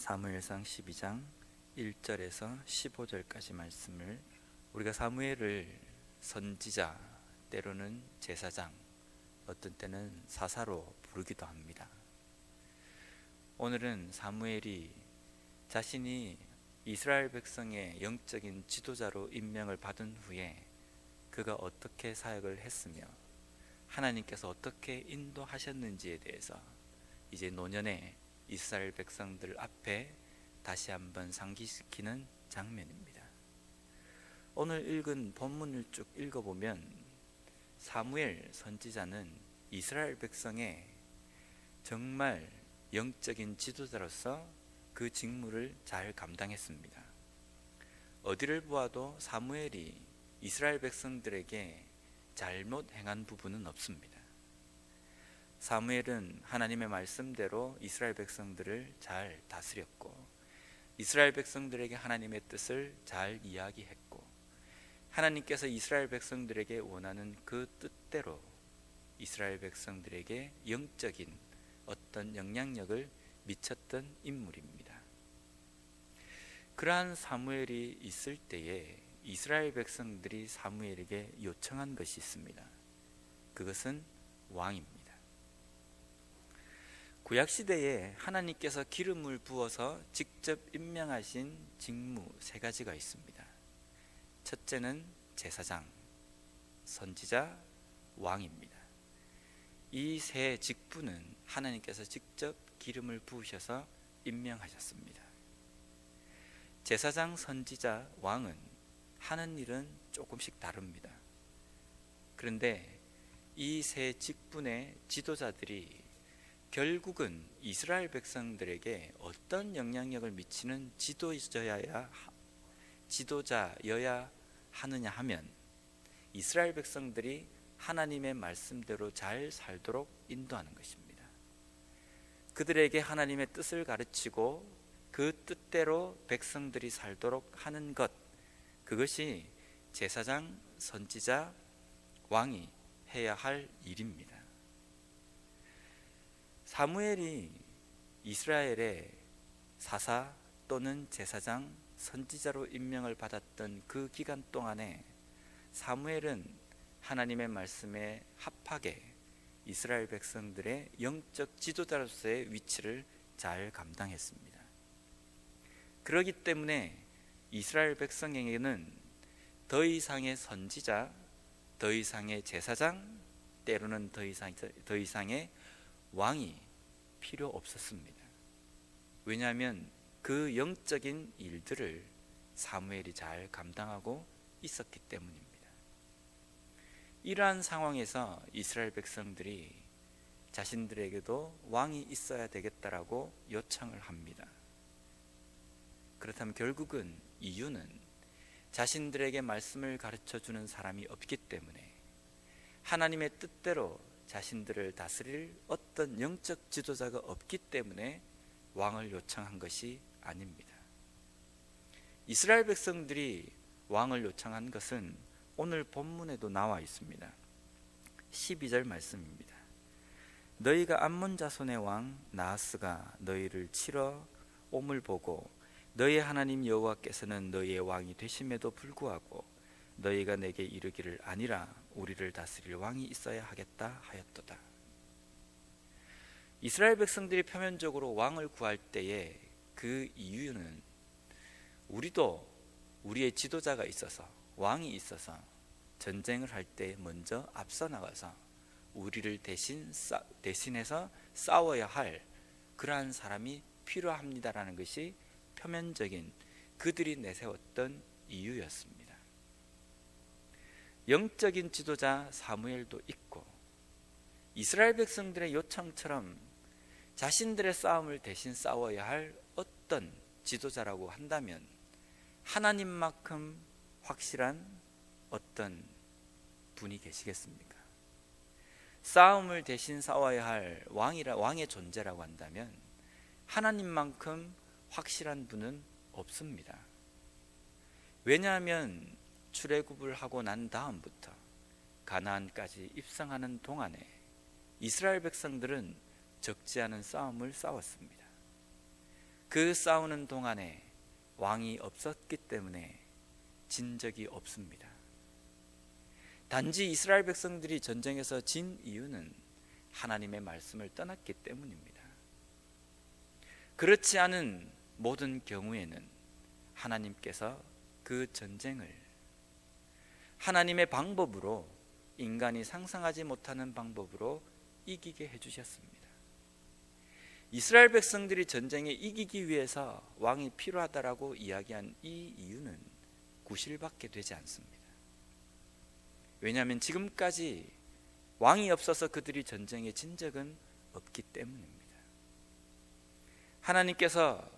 사무엘상 12장 1절에서 15절까지 말씀을 우리가 사무엘을 선지자, 때로는 제사장, 어떤 때는 사사로 부르기도 합니다. 오늘은 사무엘이 자신이 이스라엘 백성의 영적인 지도자로 임명을 받은 후에 그가 어떻게 사역을 했으며 하나님께서 어떻게 인도하셨는지에 대해서 이제 노년에 이스라엘 백성들 앞에 다시 한번 상기시키는 장면입니다. 오늘 읽은 본문을 쭉 읽어보면 사무엘 선지자는 이스라엘 백성의 정말 영적인 지도자로서 그 직무를 잘 감당했습니다. 어디를 보아도 사무엘이 이스라엘 백성들에게 잘못 행한 부분은 없습니다. 사무엘은 하나님의 말씀대로 이스라엘 백성들을 잘 다스렸고, 이스라엘 백성들에게 하나님의 뜻을 잘 이야기했고, 하나님께서 이스라엘 백성들에게 원하는 그 뜻대로 이스라엘 백성들에게 영적인 어떤 영향력을 미쳤던 인물입니다. 그러한 사무엘이 있을 때에 이스라엘 백성들이 사무엘에게 요청한 것이 있습니다. 그것은 왕입니다. 구약시대에 하나님께서 기름을 부어서 직접 임명하신 직무 3가지가 있습니다. 첫째는 제사장, 선지자, 왕입니다. 이 세 직분은 하나님께서 직접 기름을 부으셔서 임명하셨습니다. 제사장, 선지자, 왕은 하는 일은 조금씩 다릅니다. 그런데 이 세 직분의 지도자들이 결국은 이스라엘 백성들에게 어떤 영향력을 미치는 지도자여야 하느냐 하면 이스라엘 백성들이 하나님의 말씀대로 잘 살도록 인도하는 것입니다. 그들에게 하나님의 뜻을 가르치고 그 뜻대로 백성들이 살도록 하는 것, 그것이 제사장, 선지자, 왕이 해야 할 일입니다. 사무엘이 이스라엘의 사사 또는 제사장, 선지자로 임명을 받았던 그 기간 동안에 사무엘은 하나님의 말씀에 합하게 이스라엘 백성들의 영적 지도자로서의 위치를 잘 감당했습니다. 그렇기 때문에 이스라엘 백성에게는 더 이상의 선지자, 더 이상의 제사장, 때로는 더 이상의 왕이 필요 없었습니다. 왜냐하면 그 영적인 일들을 사무엘이 잘 감당하고 있었기 때문입니다. 이러한 상황에서 이스라엘 백성들이 자신들에게도 왕이 있어야 되겠다라고 요청을 합니다. 그렇다면 결국은 이유는 자신들에게 말씀을 가르쳐주는 사람이 없기 때문에, 하나님의 뜻대로 자신들을 다스릴 어떤 영적 지도자가 없기 때문에 왕을 요청한 것이 아닙니다. 이스라엘 백성들이 왕을 요청한 것은 오늘 본문에도 나와 있습니다. 12절 말씀입니다. 너희가 암몬 자손의 왕 나하스가 너희를 치러 옴을 보고 너희 하나님 여호와께서는 너희의 왕이 되심에도 불구하고 너희가 내게 이르기를 아니라 우리를 다스릴 왕이 있어야 하겠다 하였도다. 이스라엘 백성들이 표면적으로 왕을 구할 때에 그 이유는 우리도 우리의 지도자가 있어서, 왕이 있어서 전쟁을 할 때 먼저 앞서 나가서 우리를 대신해서 싸워야 할 그러한 사람이 필요합니다라는 것이 표면적인 그들이 내세웠던 이유였습니다. 영적인 지도자 사무엘도 있고, 이스라엘 백성들의 요청처럼 자신들의 싸움을 대신 싸워야 할 어떤 지도자라고 한다면 하나님만큼 확실한 어떤 분이 계시겠습니까? 싸움을 대신 싸워야 할 왕의 존재라고 한다면 하나님만큼 확실한 분은 없습니다. 왜냐하면 출애굽을 하고 난 다음부터 가나안까지 입성하는 동안에 이스라엘 백성들은 적지 않은 싸움을 싸웠습니다. 그 싸우는 동안에 왕이 없었기 때문에 진 적이 없습니다. 단지 이스라엘 백성들이 전쟁에서 진 이유는 하나님의 말씀을 떠났기 때문입니다. 그렇지 않은 모든 경우에는 하나님께서 그 전쟁을 하나님의 방법으로, 인간이 상상하지 못하는 방법으로 이기게 해주셨습니다. 이스라엘 백성들이 전쟁에 이기기 위해서 왕이 필요하다라고 이야기한 이 이유는 구실받게 되지 않습니다. 왜냐하면 지금까지 왕이 없어서 그들이 전쟁에 진 적은 없기 때문입니다. 하나님께서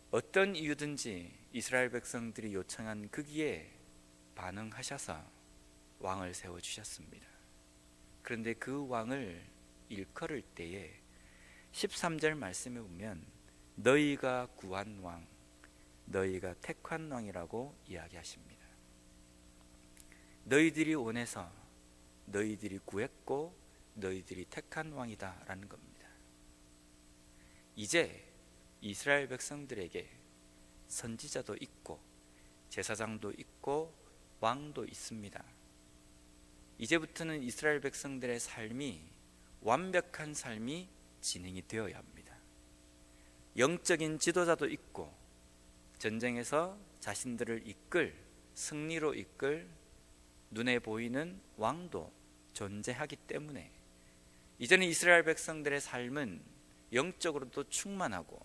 어떤 이유든지 이스라엘 백성들이 요청한 거기에 반응하셔서 왕을 세워주셨습니다. 그런데 그 왕을 일컬을 때에 13절 말씀에 보면 너희가 구한 왕, 너희가 택한 왕이라고 이야기하십니다. 너희들이 원해서 너희들이 구했고 너희들이 택한 왕이다 라는 겁니다. 이제 이스라엘 백성들에게 선지자도 있고 제사장도 있고 왕도 있습니다. 이제부터는 이스라엘 백성들의 삶이 완벽한 삶이 진행이 되어야 합니다. 영적인 지도자도 있고 전쟁에서 자신들을 이끌, 승리로 이끌 눈에 보이는 왕도 존재하기 때문에 이제는 이스라엘 백성들의 삶은 영적으로도 충만하고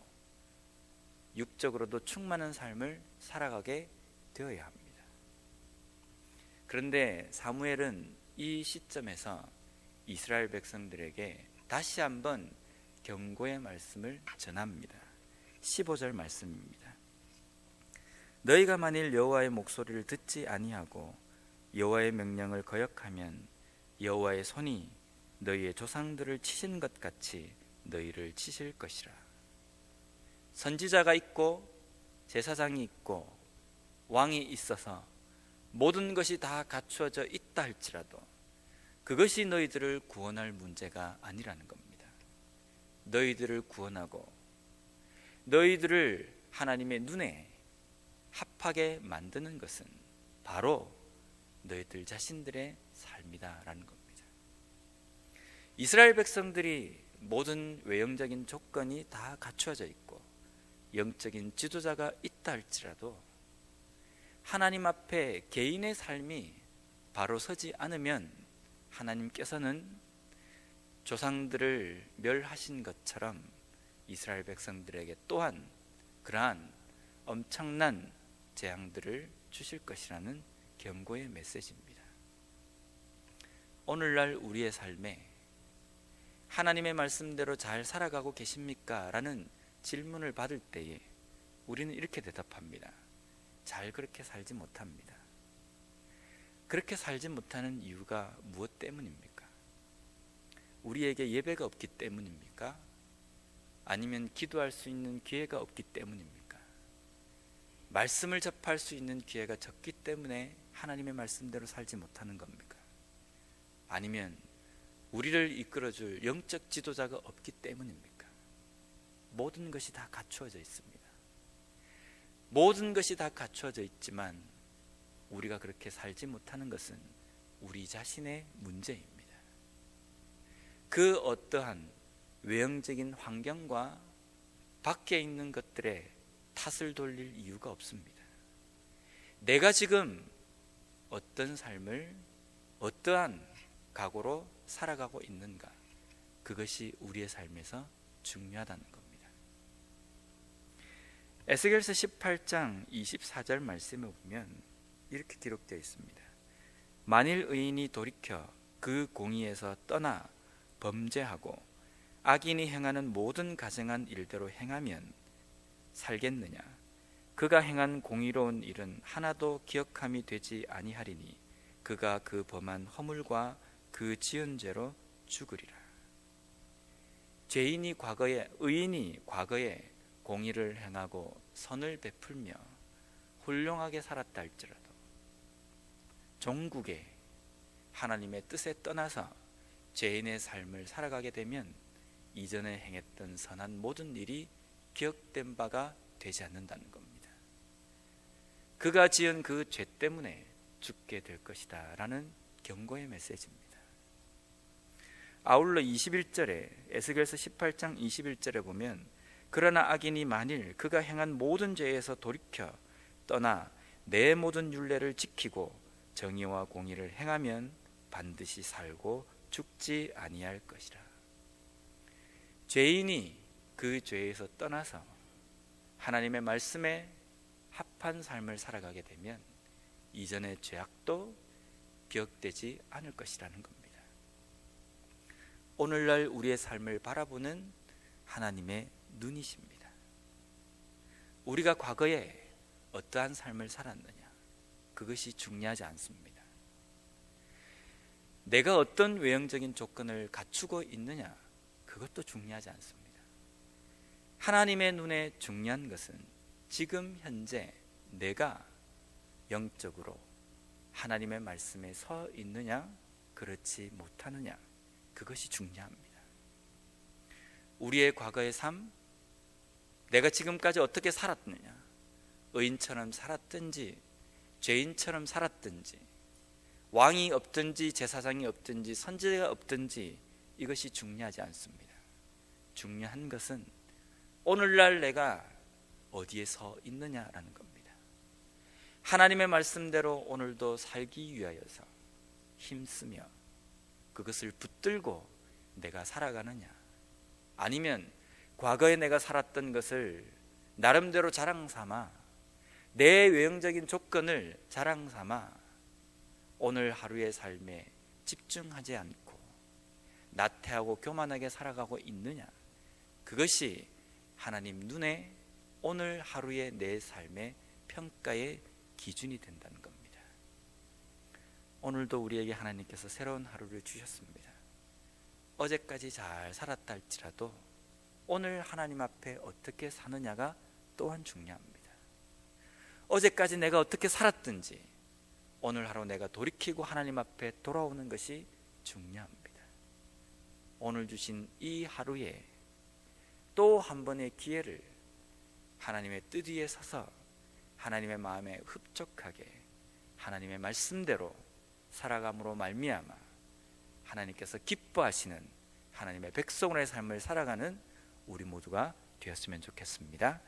육적으로도 충만한 삶을 살아가게 되어야 합니다. 그런데 사무엘은 이 시점에서 이스라엘 백성들에게 다시 한번 경고의 말씀을 전합니다. 15절 말씀입니다. 너희가 만일 여호와의 목소리를 듣지 아니하고 여호와의 명령을 거역하면 여호와의 손이 너희의 조상들을 치신 것 같이 너희를 치실 것이라. 선지자가 있고 제사장이 있고 왕이 있어서 모든 것이 다 갖추어져 있다 할지라도 그것이 너희들을 구원할 문제가 아니라는 겁니다. 너희들을 구원하고 너희들을 하나님의 눈에 합하게 만드는 것은 바로 너희들 자신들의 삶이다라는 겁니다. 이스라엘 백성들이 모든 외형적인 조건이 다 갖추어져 있고 영적인 지도자가 있다 할지라도 하나님 앞에 개인의 삶이 바로 서지 않으면 하나님께서는 조상들을 멸하신 것처럼 이스라엘 백성들에게 또한 그러한 엄청난 재앙들을 주실 것이라는 경고의 메시지입니다. 오늘날 우리의 삶에 하나님의 말씀대로 잘 살아가고 계십니까? 라는 질문을 받을 때에 우리는 이렇게 대답합니다. 잘 그렇게 살지 못합니다. 그렇게 살지 못하는 이유가 무엇 때문입니까? 우리에게 예배가 없기 때문입니까? 아니면 기도할 수 있는 기회가 없기 때문입니까? 말씀을 접할 수 있는 기회가 적기 때문에 하나님의 말씀대로 살지 못하는 겁니까? 아니면 우리를 이끌어줄 영적 지도자가 없기 때문입니까? 모든 것이 다 갖추어져 있습니다. 모든 것이 다 갖추어져 있지만 우리가 그렇게 살지 못하는 것은 우리 자신의 문제입니다. 그 어떠한 외형적인 환경과 밖에 있는 것들에 탓을 돌릴 이유가 없습니다. 내가 지금 어떤 삶을 어떠한 각오로 살아가고 있는가, 그것이 우리의 삶에서 중요하다는 겁니다. 에스겔서 18장 24절 말씀에 보면 이렇게 기록되어 있습니다. 만일 의인이 돌이켜 그 공의에서 떠나 범죄하고 악인이 행하는 모든 가증한 일대로 행하면 살겠느냐? 그가 행한 공의로운 일은 하나도 기억함이 되지 아니하리니 그가 그 범한 허물과 그 지은 죄로 죽으리라. 의인이 과거에 공의를 행하고 선을 베풀며 훌륭하게 살았다 할지라도 종국에 하나님의 뜻에 떠나서 죄인의 삶을 살아가게 되면 이전에 행했던 선한 모든 일이 기억된 바가 되지 않는다는 겁니다. 그가 지은 그 죄 때문에 죽게 될 것이다 라는 경고의 메시지입니다. 아울러 21절에 에스겔서 18장 21절에 보면 그러나 악인이 만일 그가 행한 모든 죄에서 돌이켜 떠나 내 모든 율례를 지키고 정의와 공의를 행하면 반드시 살고 죽지 아니할 것이라. 죄인이 그 죄에서 떠나서 하나님의 말씀에 합한 삶을 살아가게 되면 이전의 죄악도 기억되지 않을 것이라는 겁니다. 오늘날 우리의 삶을 바라보는 하나님의 눈이십니다. 우리가 과거에 어떠한 삶을 살았느냐, 그것이 중요하지 않습니다. 내가 어떤 외형적인 조건을 갖추고 있느냐, 그것도 중요하지 않습니다. 하나님의 눈에 중요한 것은 지금 현재 내가 영적으로 하나님의 말씀에 서 있느냐, 그렇지 못하느냐, 그것이 중요합니다. 우리의 과거의 삶, 내가 지금까지 어떻게 살았느냐, 의인처럼 살았든지 죄인처럼 살았든지 왕이 없든지 제사장이 없든지 선지자가 없든지 이것이 중요하지 않습니다. 중요한 것은 오늘날 내가 어디에 서 있느냐라는 겁니다. 하나님의 말씀대로 오늘도 살기 위하여서 힘쓰며 그것을 붙들고 내가 살아가느냐, 아니면 과거에 내가 살았던 것을 나름대로 자랑 삼아 내 외형적인 조건을 자랑 삼아 오늘 하루의 삶에 집중하지 않고 나태하고 교만하게 살아가고 있느냐, 그것이 하나님 눈에 오늘 하루의 내 삶의 평가의 기준이 된다는 겁니다. 오늘도 우리에게 하나님께서 새로운 하루를 주셨습니다. 어제까지 잘 살았다 할지라도 오늘 하나님 앞에 어떻게 사느냐가 또한 중요합니다. 어제까지 내가 어떻게 살았든지 오늘 하루 내가 돌이키고 하나님 앞에 돌아오는 것이 중요합니다. 오늘 주신 이 하루에 또 한 번의 기회를 하나님의 뜻 위에 서서 하나님의 마음에 흡족하게 하나님의 말씀대로 살아감으로 말미암아 하나님께서 기뻐하시는 하나님의 백성으로의 삶을 살아가는 우리 모두가 되었으면 좋겠습니다.